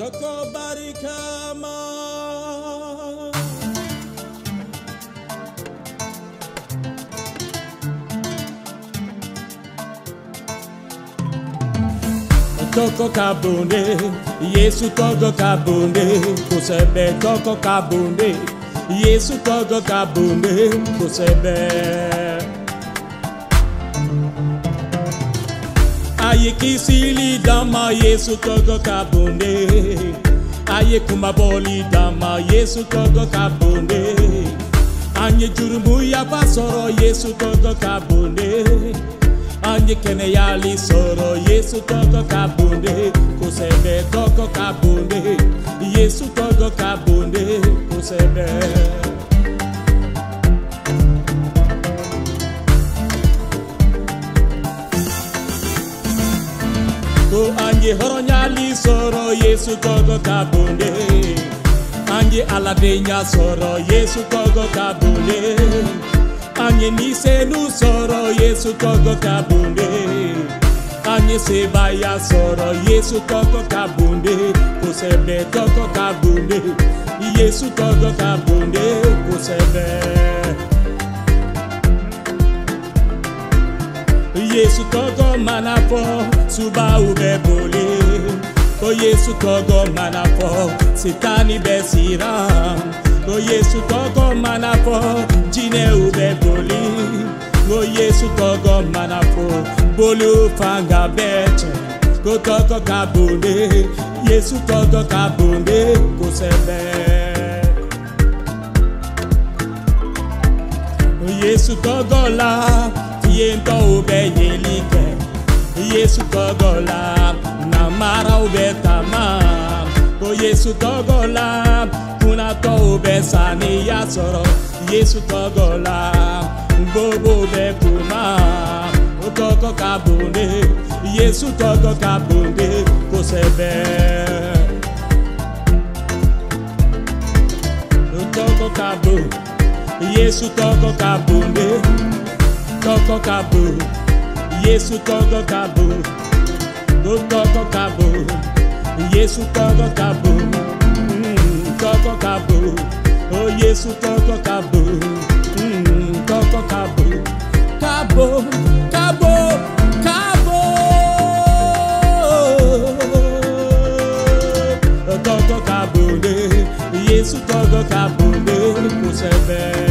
Toko barikama Toko kabunde, Yesu togo kabunde, kusebe toko kabunde, Yesu togo kabunde, kusebe. Aye kisili dama, Yesu togo kabunde, aye kumaboli dama, Yesu togo kabunde, anye jurumu ya pasoro, Yesu togo kabunde. Anye kene yali soro Yesu togo kabunde kusebe toko kabunde Yesu togo kabunde kusebe Ko anye horonyali soro Yesu togo kabunde Anye aladenya soro Yesu togo kabunde Anye nise nu soro Yesu togo kabunde Anye sebaya soro Yesu togo kabunde Kusebe togo kabunde Yesu togo kabunde Kusebe Yesu togo manafo Suba ube bole O Yesu togo manafo Sitani besiram O Yesu togo manafo Jine ube boli O Yesu togo manafo Bolu fanga beche Go togo kabunde Yesu togo kabunde Kusebe O Yesu togo la Tiento ube yelike Yesu togo la Namara ube tamam O Yesu togo la Kuna to ube sani ya soro Yesu togo la Bobo be kuma O togo kabunde Yesu togo kabunde Kusebe O togo kabu Yesu togo kabunde Togo kabu Yesu togo kabu O togo kabu Yesu togo kabu Togo kabu, oh Yesu togo kabu, togo kabu, kabo, kabo, kabo. Togo kabu de, Yesu togo kabu de, kusebe.